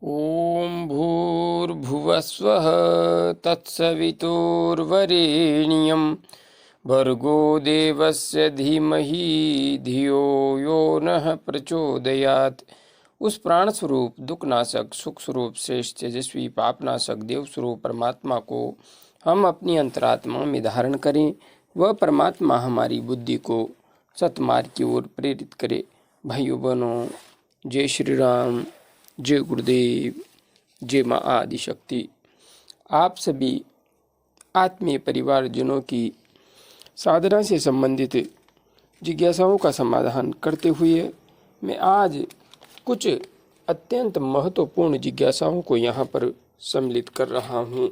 ॐ भूर्भुवस्वः तत्सवितुर्वरेण्यं भर्गो देवस्य धीमहि धियो यो नः प्रचोदयात्। उस प्राण स्वरूप दुखनाशक सुख स्वरूप श्रेष्ठ तेजस्वी पापनाशक देव स्वरूप परमात्मा को हम अपनी अंतरात्मा में धारण करें। वह परमात्मा हमारी बुद्धि को सतमार्ग की ओर प्रेरित करे। भाइयों बहनों, जय श्री राम, जय गुरुदेव, जय माँ आदिशक्ति। आप सभी आत्मीय परिवारजनों की साधना से संबंधित जिज्ञासाओं का समाधान करते हुए मैं आज कुछ अत्यंत महत्वपूर्ण जिज्ञासाओं को यहाँ पर सम्मिलित कर रहा हूँ।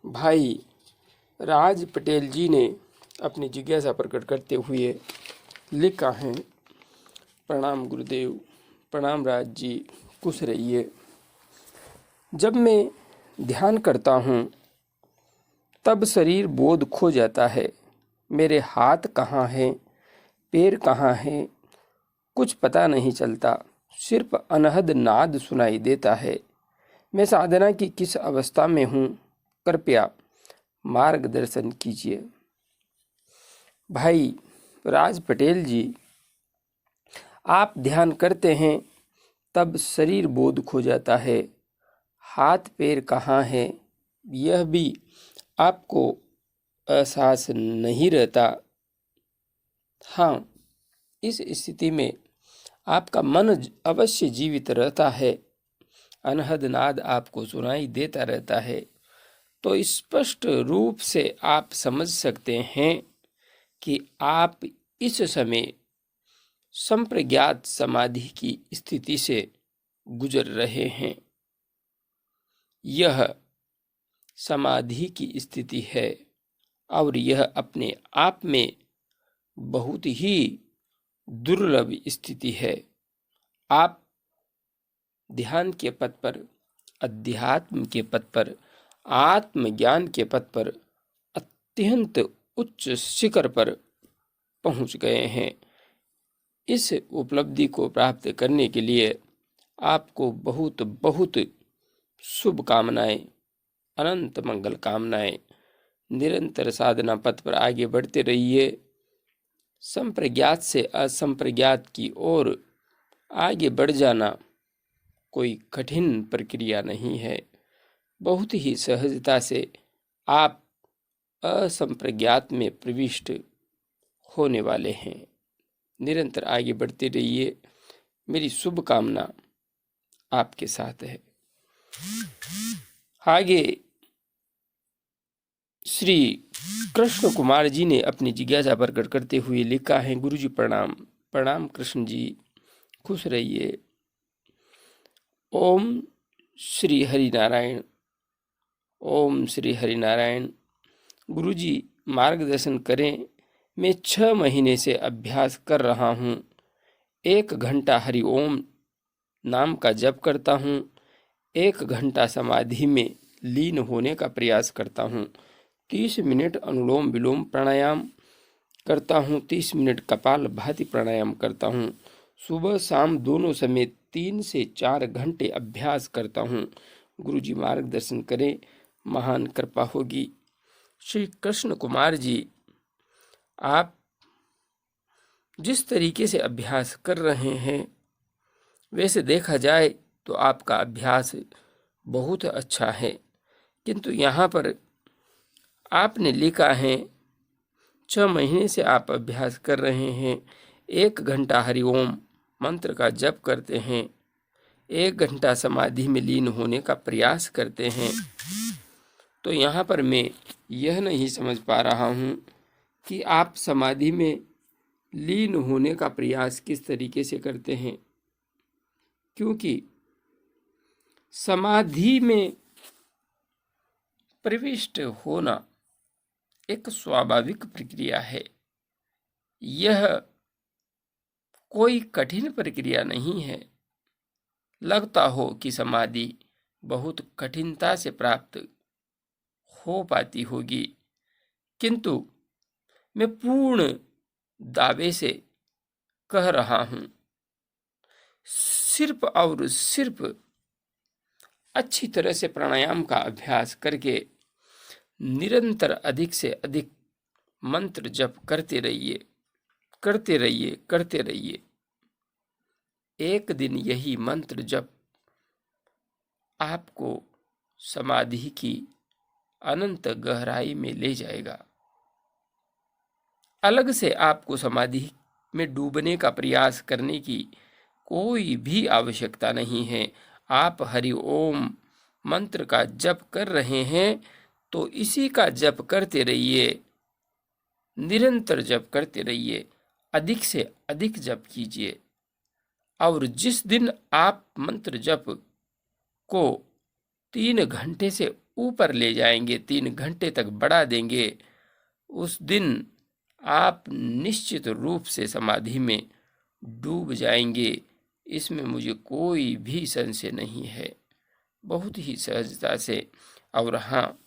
भाई राज पटेल जी ने अपनी जिज्ञासा प्रकट करते हुए लिखा है। प्रणाम गुरुदेव, प्रणाम राज जी, खुश रहिए। जब मैं ध्यान करता हूँ तब शरीर बोध खो जाता है। मेरे हाथ कहाँ हैं, पैर कहाँ हैं, कुछ पता नहीं चलता। सिर्फ अनहद नाद सुनाई देता है। मैं साधना की किस अवस्था में हूँ, कृपया मार्गदर्शन कीजिए। भाई राज पटेल जी, आप ध्यान करते हैं तब शरीर बोध खो जाता है। हाथ पैर कहाँ है यह भी आपको एहसास नहीं रहता। हाँ, इस स्थिति में आपका मन अवश्य जीवित रहता है। अनहद नाद आपको सुनाई देता रहता है। तो स्पष्ट रूप से आप समझ सकते हैं कि आप इस समय संप्रज्ञात समाधि की स्थिति से गुजर रहे हैं। यह समाधि की स्थिति है और यह अपने आप में बहुत ही दुर्लभ स्थिति है। आप ध्यान के पथ पर, अध्यात्म के पथ पर, आत्मज्ञान के पथ पर अत्यंत उच्च शिखर पर पहुंच गए हैं। इस उपलब्धि को प्राप्त करने के लिए आपको बहुत बहुत शुभकामनाएं, अनंत मंगल कामनाएं। निरंतर साधना पथ पर आगे बढ़ते रहिए। संप्रज्ञात से असंप्रज्ञात की ओर आगे बढ़ जाना कोई कठिन प्रक्रिया नहीं है। बहुत ही सहजता से आप असंप्रज्ञात में प्रविष्ट होने वाले हैं। निरंतर आगे बढ़ते रहिए। मेरी शुभकामना आपके साथ है। आगे श्री कृष्ण कुमार जी ने अपनी जिज्ञासा प्रकट करते हुए लिखा है। गुरुजी प्रणाम। प्रणाम कृष्ण जी, खुश रहिए। ओम श्री हरि नारायण, ओम श्री हरि नारायण। गुरुजी मार्गदर्शन करें। मैं 6 महीने से अभ्यास कर रहा हूँ। 1 घंटा हरि ओम नाम का जप करता हूँ। 1 घंटा समाधि में लीन होने का प्रयास करता हूँ। 30 मिनट अनुलोम विलोम प्राणायाम करता हूँ। 30 मिनट कपाल भाति प्राणायाम करता हूँ। सुबह शाम दोनों समय 3 से 4 घंटे अभ्यास करता हूँ। गुरुजी मार्गदर्शन करें, महान कृपा होगी। श्री कृष्ण कुमार जी, आप जिस तरीके से अभ्यास कर रहे हैं वैसे देखा जाए तो आपका अभ्यास बहुत अच्छा है, किंतु यहाँ पर आपने लिखा है 6 महीने से आप अभ्यास कर रहे हैं। 1 घंटा हरिओम मंत्र का जप करते हैं। 1 घंटा समाधि में लीन होने का प्रयास करते हैं। तो यहाँ पर मैं यह नहीं समझ पा रहा हूँ कि आप समाधि में लीन होने का प्रयास किस तरीके से करते हैं, क्योंकि समाधि में प्रविष्ट होना एक स्वाभाविक प्रक्रिया है। यह कोई कठिन प्रक्रिया नहीं है। लगता हो कि समाधि बहुत कठिनता से प्राप्त हो पाती होगी, किंतु मैं पूर्ण दावे से कह रहा हूँ, सिर्फ और सिर्फ अच्छी तरह से प्राणायाम का अभ्यास करके निरंतर अधिक से अधिक मंत्र जप करते रहिए, करते रहिए, करते रहिए। एक दिन यही मंत्र जप आपको समाधि की अनंत गहराई में ले जाएगा। अलग से आपको समाधि में डूबने का प्रयास करने की कोई भी आवश्यकता नहीं है। आप हरि ओम मंत्र का जप कर रहे हैं तो इसी का जप करते रहिए, निरंतर जप करते रहिए, अधिक से अधिक जप कीजिए। और जिस दिन आप मंत्र जप को 3 घंटे से ऊपर ले जाएंगे, 3 घंटे तक बढ़ा देंगे, उस दिन आप निश्चित रूप से समाधि में डूब जाएंगे। इसमें मुझे कोई भी संशय नहीं है, बहुत ही सहजता से। और हाँ,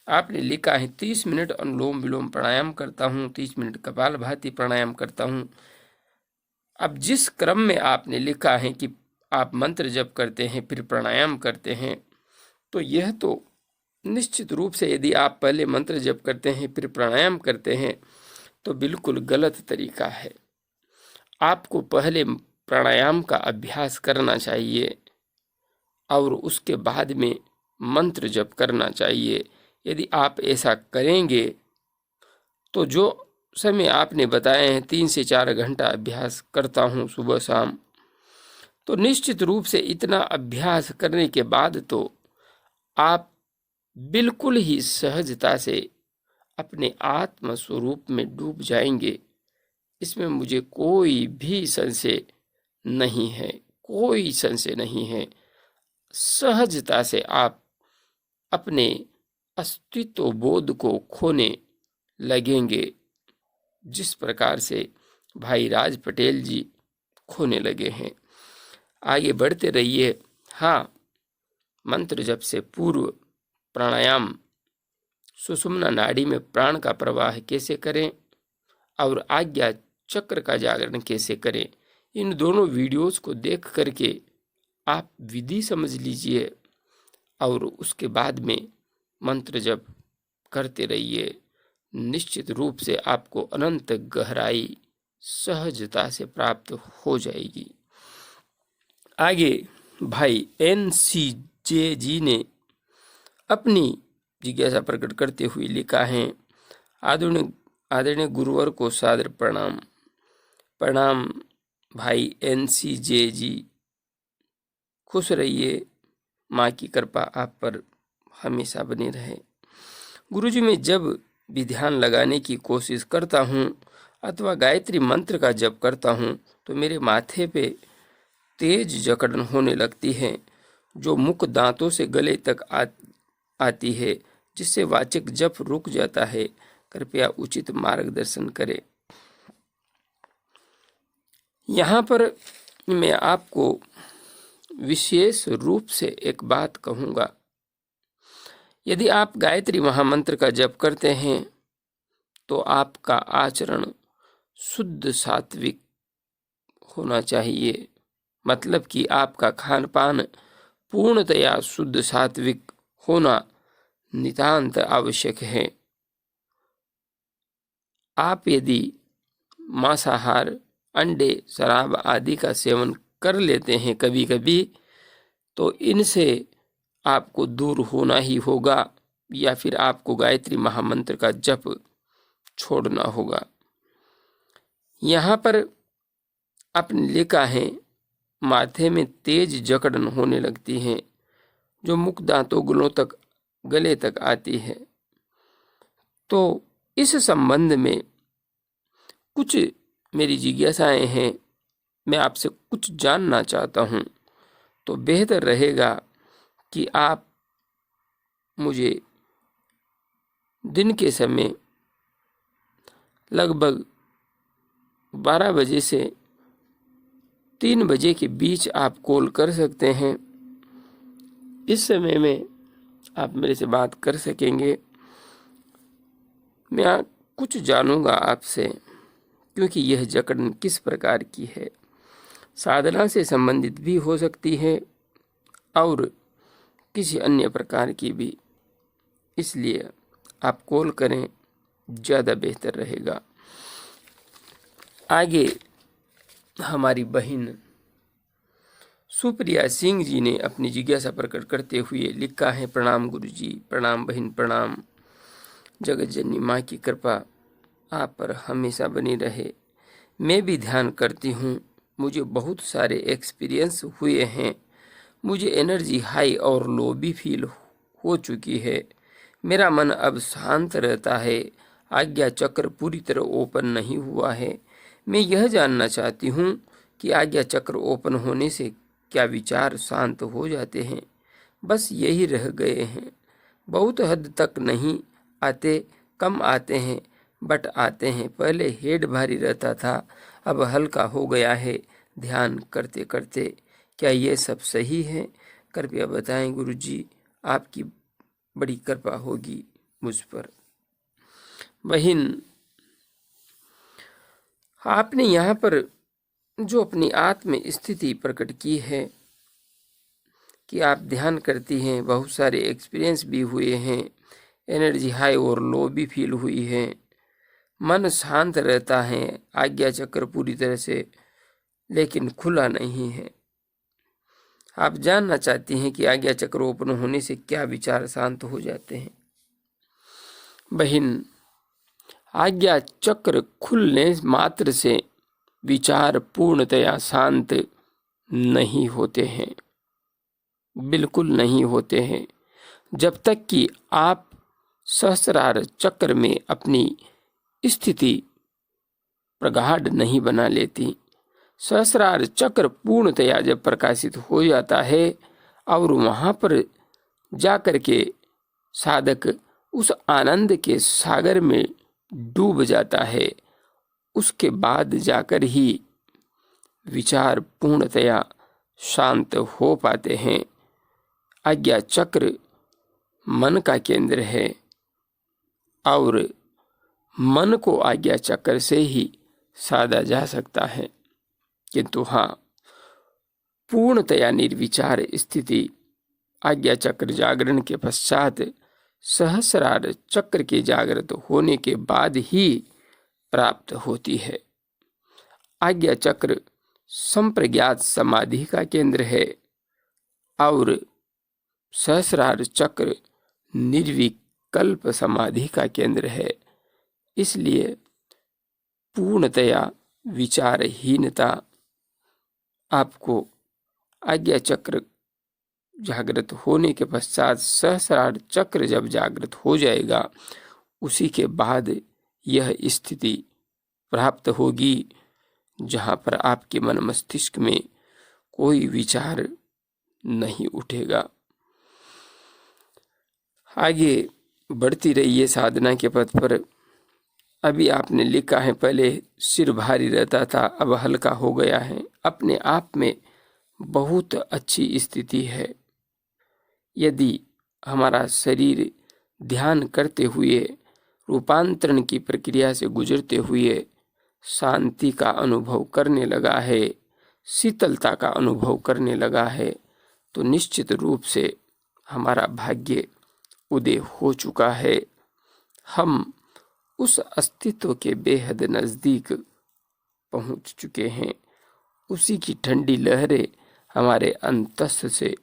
आपने लिखा है 30 मिनट अनुलोम विलोम प्राणायाम करता हूँ, 30 मिनट कपालभाति प्राणायाम करता हूँ। अब जिस क्रम में आपने लिखा है कि आप मंत्र जप करते हैं फिर प्राणायाम करते हैं, तो यह तो निश्चित रूप से यदि आप पहले मंत्र जप करते हैं फिर प्राणायाम करते हैं तो बिल्कुल गलत तरीका है। आपको पहले प्राणायाम का अभ्यास करना चाहिए और उसके बाद में मंत्र जप करना चाहिए। यदि आप ऐसा करेंगे तो जो समय आपने बताए हैं 3 से 4 घंटा अभ्यास करता हूँ सुबह शाम, तो निश्चित रूप से इतना अभ्यास करने के बाद तो आप बिल्कुल ही सहजता से अपने आत्म स्वरूप में डूब जाएंगे। इसमें मुझे कोई भी संशय नहीं है, कोई संशय नहीं है। सहजता से आप अपने अस्तित्व बोध को खोने लगेंगे, जिस प्रकार से भाई राज पटेल जी खोने लगे हैं। आगे बढ़ते रहिए। हाँ, मंत्र जप से पूर्व प्राणायाम, सुषुम्ना नाड़ी में प्राण का प्रवाह कैसे करें और आज्ञा चक्र का जागरण कैसे करें, इन दोनों वीडियोस को देख करके आप विधि समझ लीजिए और उसके बाद में मंत्र जप करते रहिए। निश्चित रूप से आपको अनंत गहराई सहजता से प्राप्त हो जाएगी। आगे भाई NCJ जी ने अपनी जिज्ञासा प्रकट करते हुए लिखा है, आदरणीय गुरुवर को सादर प्रणाम। प्रणाम भाई NCJ जी, खुश रहिए, माँ की कृपा आप पर हमेशा बनी रहे। गुरुजी, मैं जब भी ध्यान लगाने की कोशिश करता हूँ अथवा गायत्री मंत्र का जप करता हूँ तो मेरे माथे पे तेज जकड़न होने लगती है, जो मुख दांतों से गले तक आती है, जिससे वाचक जप रुक जाता है। कृपया उचित मार्गदर्शन करें। यहाँ पर मैं आपको विशेष रूप से एक बात कहूँगा। यदि आप गायत्री महामंत्र का जप करते हैं तो आपका आचरण शुद्ध सात्विक होना चाहिए, मतलब कि आपका खान पान पूर्णतया शुद्ध सात्विक होना नितांत आवश्यक है। आप यदि मांसाहार, अंडे, शराब आदि का सेवन कर लेते हैं कभी कभी, तो इनसे आपको दूर होना ही होगा या फिर आपको गायत्री महामंत्र का जप छोड़ना होगा। यहाँ पर आपने लिखा है, माथे में तेज जकड़न होने लगती है, जो मुख दांतों गले तक आती है। तो इस संबंध में कुछ मेरी जिज्ञासाएं हैं, मैं आपसे कुछ जानना चाहता हूँ। तो बेहतर रहेगा कि आप मुझे दिन के समय लगभग 12 बजे से 3 बजे के बीच आप कॉल कर सकते हैं। इस समय में आप मेरे से बात कर सकेंगे। मैं कुछ जानूंगा आपसे, क्योंकि यह जकड़न किस प्रकार की है, साधना से संबंधित भी हो सकती है और किसी अन्य प्रकार की भी, इसलिए आप कॉल करें, ज़्यादा बेहतर रहेगा। आगे हमारी बहन सुप्रिया सिंह जी ने अपनी जिज्ञासा प्रकट करते हुए लिखा है, प्रणाम गुरु जी, प्रणाम बहन, प्रणाम। जगत जननी माँ की कृपा आप पर हमेशा बनी रहे। मैं भी ध्यान करती हूँ, मुझे बहुत सारे एक्सपीरियंस हुए हैं। मुझे एनर्जी हाई और लो भी फील हो चुकी है। मेरा मन अब शांत रहता है। आज्ञा चक्र पूरी तरह ओपन नहीं हुआ है। मैं यह जानना चाहती हूँ कि आज्ञा चक्र ओपन होने से क्या विचार शांत हो जाते हैं? बस यही रह गए हैं। बहुत हद तक नहीं आते, कम आते हैं, बट आते हैं। पहले हेड भारी रहता था, अब हल्का हो गया है ध्यान करते करते। क्या ये सब सही है? कृपया बताएं गुरु जी, आपकी बड़ी कृपा होगी मुझ पर। बहन, आपने यहाँ पर जो अपनी आत्म स्थिति प्रकट की है कि आप ध्यान करती हैं, बहुत सारे एक्सपीरियंस भी हुए हैं, एनर्जी हाई और लो भी फील हुई है, मन शांत रहता है, आज्ञा चक्र पूरी तरह से लेकिन खुला नहीं है। आप जानना चाहती हैं कि आज्ञा चक्र ओपन होने से क्या विचार शांत हो जाते हैं। बहन, आज्ञा चक्र खुलने मात्र से विचार पूर्णतया शांत नहीं होते हैं, बिल्कुल नहीं होते हैं। जब तक कि आप सहस्रार चक्र में अपनी स्थिति प्रगाढ़ नहीं बना लेती। सहस्रार चक्र पूर्णतया जब प्रकाशित हो जाता है और वहाँ पर जाकर के साधक उस आनंद के सागर में डूब जाता है, उसके बाद जाकर ही विचार पूर्णतया शांत हो पाते हैं। आज्ञा चक्र मन का केंद्र है और मन को आज्ञा चक्र से ही साधा जा सकता है, किंतु हाँ, पूर्णतया निर्विचार स्थिति आज्ञा चक्र जागरण के पश्चात सहस्रार चक्र के जागृत होने के बाद ही प्राप्त होती है। आज्ञा चक्र संप्रज्ञात समाधि का केंद्र है और सहस्रार चक्र निर्विकल्प समाधि का केंद्र है। इसलिए पूर्णतया विचारहीनता आपको आज्ञा चक्र जागृत होने के पश्चात सहस्रार चक्र जब जागृत हो जाएगा, उसी के बाद यह स्थिति प्राप्त होगी जहाँ पर आपके मन मस्तिष्क में कोई विचार नहीं उठेगा। आगे बढ़ती रहिए साधना के पथ पर। अभी आपने लिखा है, पहले सिर भारी रहता था, अब हल्का हो गया है। अपने आप में बहुत अच्छी स्थिति है। यदि हमारा शरीर ध्यान करते हुए रूपांतरण की प्रक्रिया से गुजरते हुए शांति का अनुभव करने लगा है, शीतलता का अनुभव करने लगा है, तो निश्चित रूप से हमारा भाग्य उदय हो चुका है। हम उस अस्तित्व के बेहद नज़दीक पहुंच चुके हैं। उसी की ठंडी लहरें हमारे अंतस से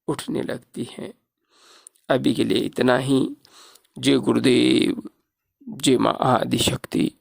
उठने लगती हैं। अभी के लिए इतना ही। जय गुरुदेव, जय माँ आदिशक्ति।